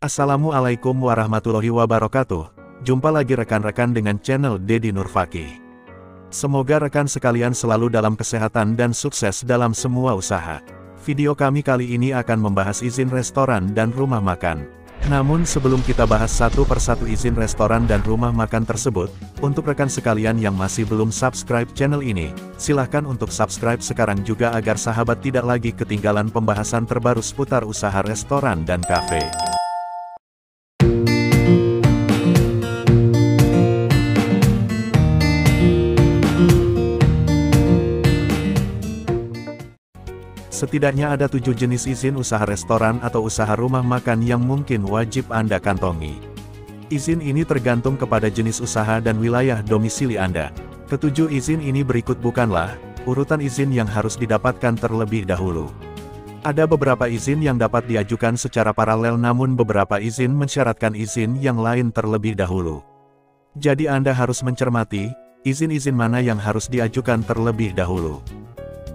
Assalamualaikum warahmatullahi wabarakatuh. Jumpa lagi rekan-rekan dengan channel Dedi Nurfaki. Semoga rekan sekalian selalu dalam kesehatan dan sukses dalam semua usaha. Video kami kali ini akan membahas izin restoran dan rumah makan. Namun sebelum kita bahas satu persatu izin restoran dan rumah makan tersebut, untuk rekan sekalian yang masih belum subscribe channel ini, silahkan untuk subscribe sekarang juga agar sahabat tidak lagi ketinggalan pembahasan terbaru seputar usaha restoran dan kafe. Setidaknya ada 7 jenis izin usaha restoran atau usaha rumah makan yang mungkin wajib Anda kantongi. Izin ini tergantung kepada jenis usaha dan wilayah domisili Anda. Ketujuh izin ini berikut bukanlah urutan izin yang harus didapatkan terlebih dahulu. Ada beberapa izin yang dapat diajukan secara paralel namun beberapa izin mensyaratkan izin yang lain terlebih dahulu. Jadi Anda harus mencermati, izin-izin mana yang harus diajukan terlebih dahulu.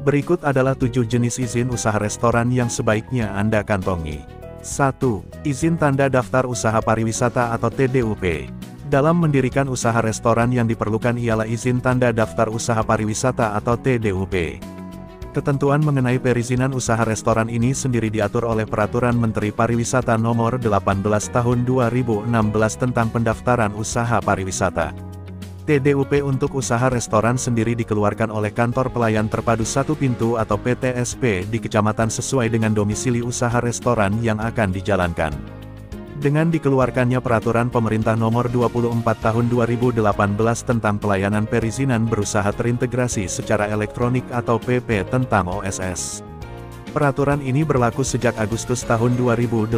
Berikut adalah 7 jenis izin usaha restoran yang sebaiknya Anda kantongi. 1. Izin Tanda Daftar Usaha Pariwisata atau TDUP. Dalam mendirikan usaha restoran yang diperlukan ialah izin Tanda Daftar Usaha Pariwisata atau TDUP. Ketentuan mengenai perizinan usaha restoran ini sendiri diatur oleh Peraturan Menteri Pariwisata Nomor 18 Tahun 2016 tentang pendaftaran usaha pariwisata. TDUP untuk usaha restoran sendiri dikeluarkan oleh Kantor Pelayan Terpadu Satu Pintu atau PTSP di kecamatan sesuai dengan domisili usaha restoran yang akan dijalankan. Dengan dikeluarkannya Peraturan Pemerintah Nomor 24 Tahun 2018 tentang Pelayanan Perizinan Berusaha Terintegrasi Secara Elektronik atau PP tentang OSS. Peraturan ini berlaku sejak Agustus tahun 2018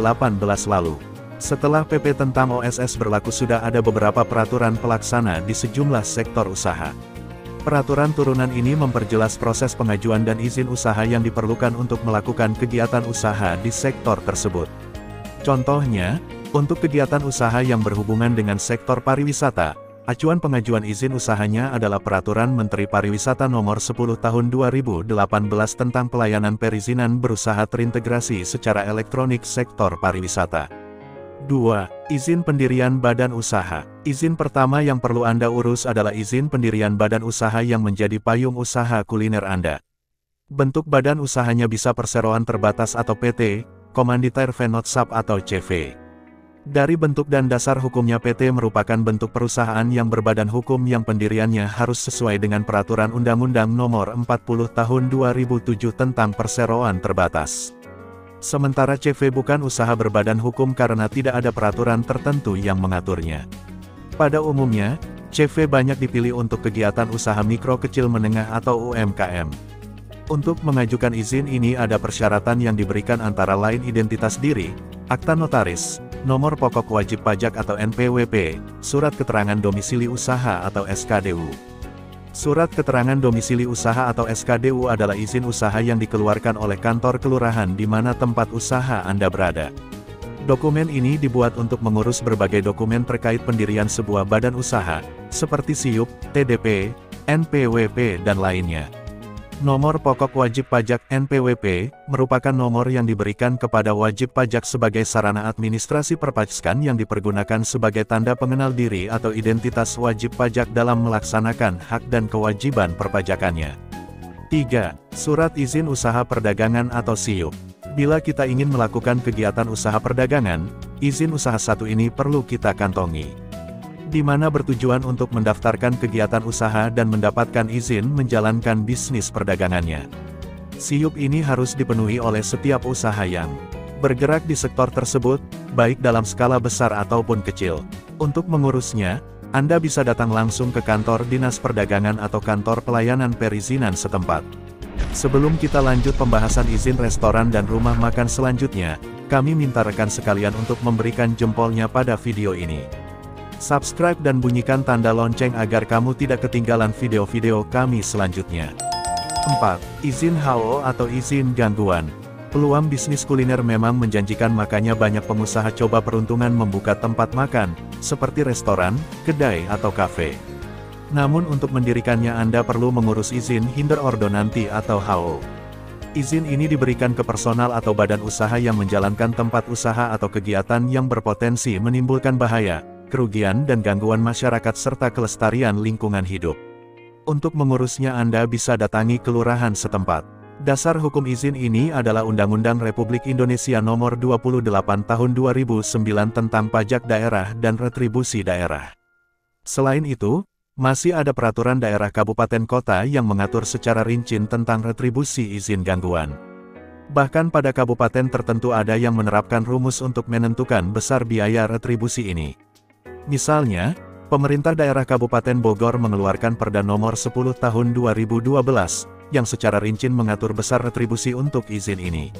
lalu. Setelah PP tentang OSS berlaku sudah ada beberapa peraturan pelaksana di sejumlah sektor usaha. Peraturan turunan ini memperjelas proses pengajuan dan izin usaha yang diperlukan untuk melakukan kegiatan usaha di sektor tersebut. Contohnya, untuk kegiatan usaha yang berhubungan dengan sektor pariwisata, acuan pengajuan izin usahanya adalah Peraturan Menteri Pariwisata Nomor 10 Tahun 2018 tentang Pelayanan Perizinan Berusaha Terintegrasi Secara Elektronik Sektor Pariwisata. 2. Izin pendirian badan usaha. Izin pertama yang perlu Anda urus adalah izin pendirian badan usaha yang menjadi payung usaha kuliner Anda. Bentuk badan usahanya bisa perseroan terbatas atau PT, Komanditer Venotsap atau CV. Dari bentuk dan dasar hukumnya PT merupakan bentuk perusahaan yang berbadan hukum yang pendiriannya harus sesuai dengan Peraturan Undang-Undang Nomor 40 Tahun 2007 tentang perseroan terbatas. Sementara CV bukan usaha berbadan hukum karena tidak ada peraturan tertentu yang mengaturnya. Pada umumnya, CV banyak dipilih untuk kegiatan usaha mikro kecil menengah atau UMKM. Untuk mengajukan izin ini ada persyaratan yang diberikan antara lain identitas diri, akta notaris, nomor pokok wajib pajak atau NPWP, surat keterangan domisili usaha atau SKDU. Surat keterangan domisili usaha atau SKDU adalah izin usaha yang dikeluarkan oleh kantor kelurahan di mana tempat usaha Anda berada. Dokumen ini dibuat untuk mengurus berbagai dokumen terkait pendirian sebuah badan usaha, seperti SIUP, TDP, NPWP dan lainnya. Nomor pokok wajib pajak NPWP merupakan nomor yang diberikan kepada wajib pajak sebagai sarana administrasi perpajakan yang dipergunakan sebagai tanda pengenal diri atau identitas wajib pajak dalam melaksanakan hak dan kewajiban perpajakannya. 3. Surat Izin Usaha Perdagangan atau SIUP. Bila kita ingin melakukan kegiatan usaha perdagangan, izin usaha satu ini perlu kita kantongi, di mana bertujuan untuk mendaftarkan kegiatan usaha dan mendapatkan izin menjalankan bisnis perdagangannya. SIUP ini harus dipenuhi oleh setiap usaha yang bergerak di sektor tersebut, baik dalam skala besar ataupun kecil. Untuk mengurusnya, Anda bisa datang langsung ke kantor Dinas Perdagangan atau kantor pelayanan perizinan setempat. Sebelum kita lanjut pembahasan izin restoran dan rumah makan selanjutnya, kami minta rekan sekalian untuk memberikan jempolnya pada video ini. Subscribe dan bunyikan tanda lonceng agar kamu tidak ketinggalan video-video kami selanjutnya. 4. Izin HO atau izin gangguan. Peluang bisnis kuliner memang menjanjikan makanya banyak pengusaha coba peruntungan membuka tempat makan, seperti restoran, kedai atau kafe. Namun untuk mendirikannya Anda perlu mengurus izin hinder ordonansi atau HO. Izin ini diberikan ke personal atau badan usaha yang menjalankan tempat usaha atau kegiatan yang berpotensi menimbulkan bahaya, kerugian dan gangguan masyarakat serta kelestarian lingkungan hidup. Untuk mengurusnya Anda bisa datangi kelurahan setempat. Dasar hukum izin ini adalah Undang-Undang Republik Indonesia Nomor 28 Tahun 2009 tentang Pajak Daerah dan Retribusi Daerah. Selain itu, masih ada peraturan daerah kabupaten kota yang mengatur secara rinci tentang retribusi izin gangguan. Bahkan pada kabupaten tertentu ada yang menerapkan rumus untuk menentukan besar biaya retribusi ini. Misalnya, pemerintah daerah Kabupaten Bogor mengeluarkan Perda Nomor 10 Tahun 2012, yang secara rinci mengatur besar retribusi untuk izin ini.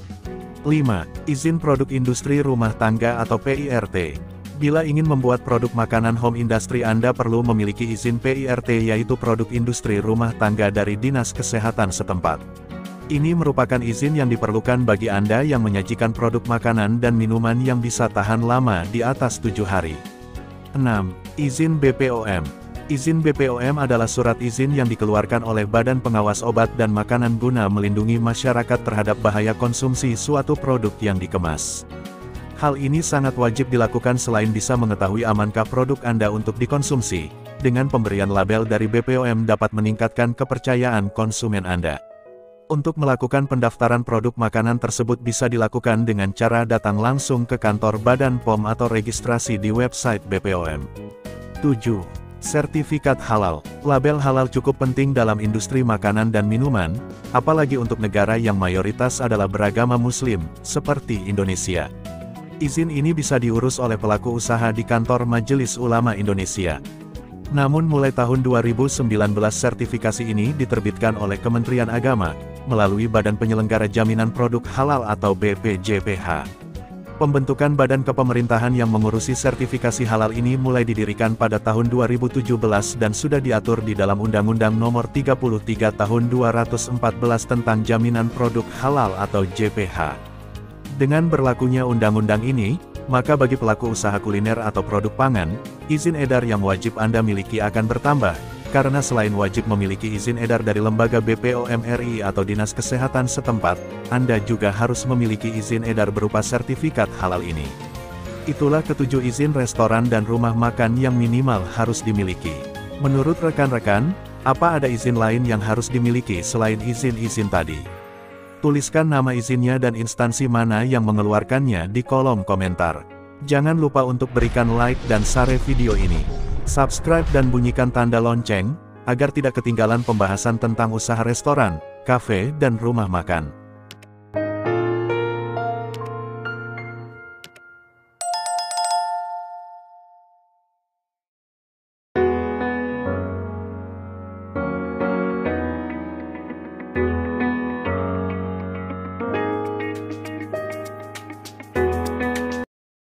5. Izin Produk Industri Rumah Tangga atau PIRT. Bila ingin membuat produk makanan home industry Anda perlu memiliki izin PIRT yaitu Produk Industri Rumah Tangga dari Dinas Kesehatan setempat. Ini merupakan izin yang diperlukan bagi Anda yang menyajikan produk makanan dan minuman yang bisa tahan lama di atas 7 hari. 6. Izin BPOM. Izin BPOM adalah surat izin yang dikeluarkan oleh Badan Pengawas Obat dan Makanan guna melindungi masyarakat terhadap bahaya konsumsi suatu produk yang dikemas. Hal ini sangat wajib dilakukan selain bisa mengetahui amankah produk Anda untuk dikonsumsi. Dengan pemberian label dari BPOM dapat meningkatkan kepercayaan konsumen Anda. Untuk melakukan pendaftaran produk makanan tersebut bisa dilakukan dengan cara datang langsung ke kantor Badan POM atau registrasi di website BPOM. 7. Sertifikat halal. Label halal cukup penting dalam industri makanan dan minuman, apalagi untuk negara yang mayoritas adalah beragama Muslim, seperti Indonesia. Izin ini bisa diurus oleh pelaku usaha di kantor Majelis Ulama Indonesia. Namun mulai tahun 2019 sertifikasi ini diterbitkan oleh Kementerian Agama, melalui Badan Penyelenggara Jaminan Produk Halal atau BPJPH. Pembentukan badan kepemerintahan yang mengurusi sertifikasi halal ini mulai didirikan pada tahun 2017 dan sudah diatur di dalam Undang-Undang Nomor 33 Tahun 214 tentang Jaminan Produk Halal atau JPH. Dengan berlakunya undang-undang ini, maka bagi pelaku usaha kuliner atau produk pangan, izin edar yang wajib Anda miliki akan bertambah, karena selain wajib memiliki izin edar dari lembaga BPOM RI atau Dinas Kesehatan setempat, Anda juga harus memiliki izin edar berupa sertifikat halal ini. Itulah ketujuh izin restoran dan rumah makan yang minimal harus dimiliki. Menurut rekan-rekan, apa ada izin lain yang harus dimiliki selain izin-izin tadi? Tuliskan nama izinnya dan instansi mana yang mengeluarkannya di kolom komentar. Jangan lupa untuk berikan like dan share video ini. Subscribe dan bunyikan tanda lonceng, agar tidak ketinggalan pembahasan tentang usaha restoran, kafe dan rumah makan.